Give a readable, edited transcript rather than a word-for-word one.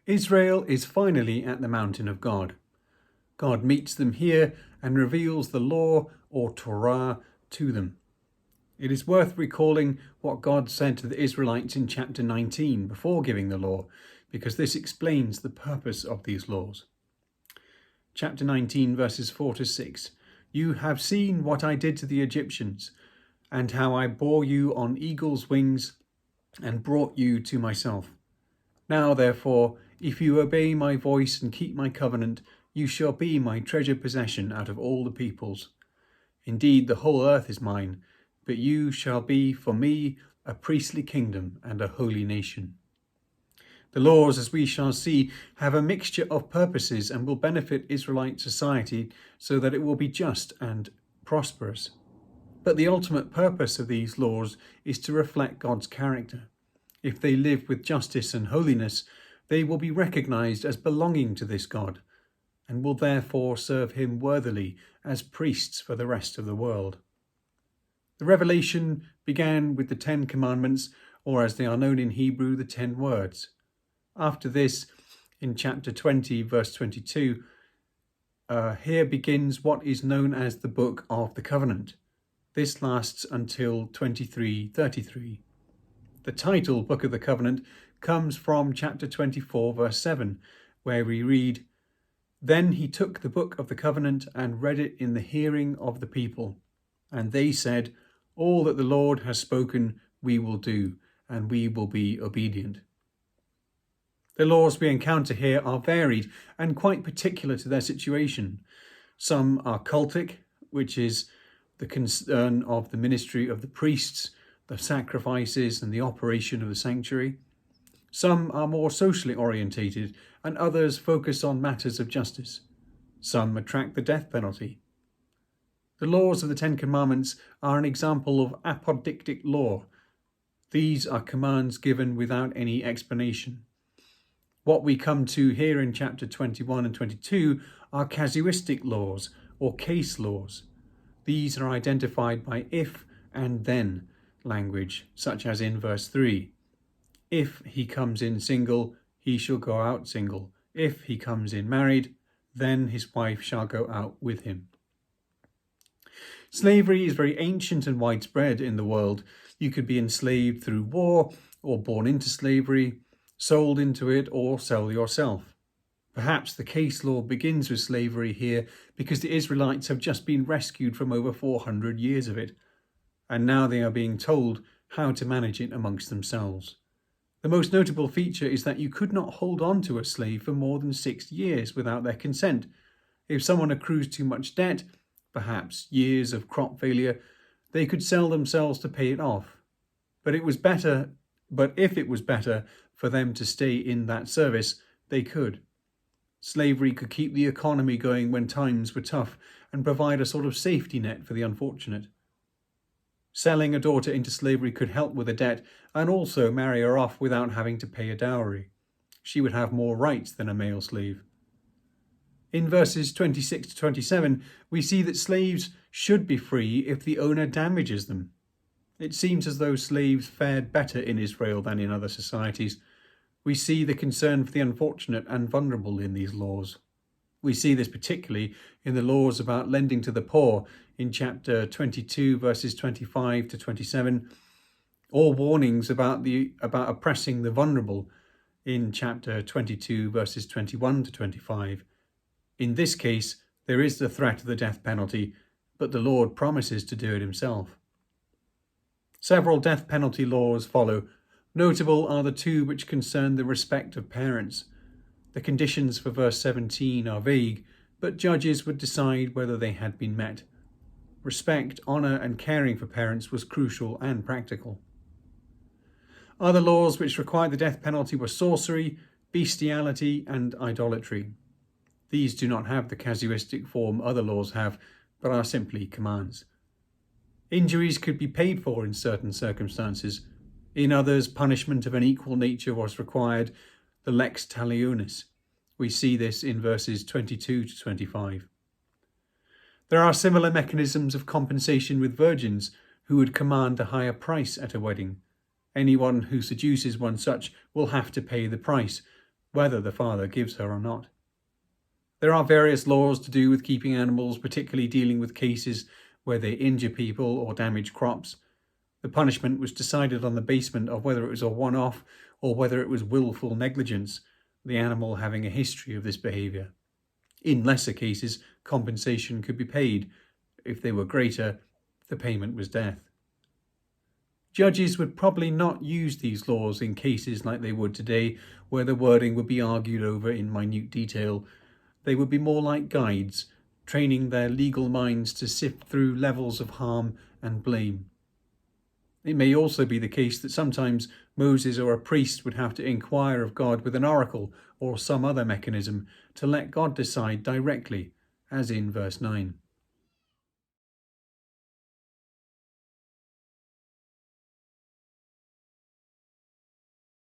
Israel is finally at the mountain of God. God meets them here and reveals the law, or Torah, to them. It is worth recalling what God said to the Israelites in chapter 19 before giving the law, because this explains the purpose of these laws. Chapter 19, verses 4 to 6. You have seen what I did to the Egyptians, and how I bore you on eagle's wings and brought you to myself. Now, therefore, if you obey my voice and keep my covenant, you shall be my treasured possession out of all the peoples. Indeed, the whole earth is mine, but you shall be for me a priestly kingdom and a holy nation. The laws, as we shall see, have a mixture of purposes and will benefit Israelite society so that it will be just and prosperous. But the ultimate purpose of these laws is to reflect God's character. If they live with justice and holiness, they will be recognized as belonging to this God, and will therefore serve him worthily as priests for the rest of the world. The revelation began with the 10 Commandments, or as they are known in Hebrew, the 10 words. After this, in chapter 20, verse 22, here begins what is known as the Book of the Covenant. This lasts until 23:33. The title, Book of the Covenant, comes from chapter 24, verse 7, where we read, Then he took the book of the covenant and read it in the hearing of the people. And they said, All that the Lord has spoken we will do, and we will be obedient. The laws we encounter here are varied and quite particular to their situation. Some are cultic, which is the concern of the ministry of the priests, the sacrifices and the operation of the sanctuary. Some are more socially orientated, and others focus on matters of justice. Some attract the death penalty. The laws of the 10 Commandments are an example of apodictic law. These are commands given without any explanation. What we come to here in chapter 21 and 22 are casuistic laws, or case laws. These are identified by if and then language, such as in verse 3. If he comes in single, he shall go out single. If he comes in married, then his wife shall go out with him. Slavery is very ancient and widespread in the world. You could be enslaved through war, or born into slavery, sold into it, or sell yourself. Perhaps the case law begins with slavery here because the Israelites have just been rescued from over 400 years of it, and now they are being told how to manage it amongst themselves. The most notable feature is that you could not hold on to a slave for more than 6 years without their consent. If someone accrues too much debt, perhaps years of crop failure, they could sell themselves to pay it off. But if it was better for them to stay in that service, they could. Slavery could keep the economy going when times were tough and provide a sort of safety net for the unfortunate. Selling a daughter into slavery could help with a debt and also marry her off without having to pay a dowry. She would have more rights than a male slave. In verses 26 to 27, we see that slaves should be free if the owner damages them. It seems as though slaves fared better in Israel than in other societies. We see the concern for the unfortunate and vulnerable in these laws. We see this particularly in the laws about lending to the poor in chapter 22, verses 25 to 27, or warnings about oppressing the vulnerable in chapter 22, verses 21 to 25. In this case, there is the threat of the death penalty, but the Lord promises to do it himself. Several death penalty laws follow. Notable are the 2 which concern the respect of parents. The conditions for verse 17 are vague, but judges would decide whether they had been met. Respect, honour and caring for parents was crucial and practical. Other laws which required the death penalty were sorcery, bestiality and idolatry. These do not have the casuistic form other laws have, but are simply commands. Injuries could be paid for in certain circumstances. In others, punishment of an equal nature was required, the lex talionis. We see this in verses 22 to 25. There are similar mechanisms of compensation with virgins who would command a higher price at a wedding. Anyone who seduces one such will have to pay the price. whether the father gives her or not. There are various laws to do with keeping animals, particularly dealing with cases where they injure people or damage crops. The punishment was decided on the basis of whether it was a one-off or whether it was willful negligence, the animal having a history of this behaviour. In lesser cases, compensation could be paid. If they were greater, the payment was death. Judges would probably not use these laws in cases like they would today, where the wording would be argued over in minute detail. They would be more like guides, training their legal minds to sift through levels of harm and blame. It may also be the case that sometimes Moses or a priest would have to inquire of God with an oracle or some other mechanism to let God decide directly, as in verse 9.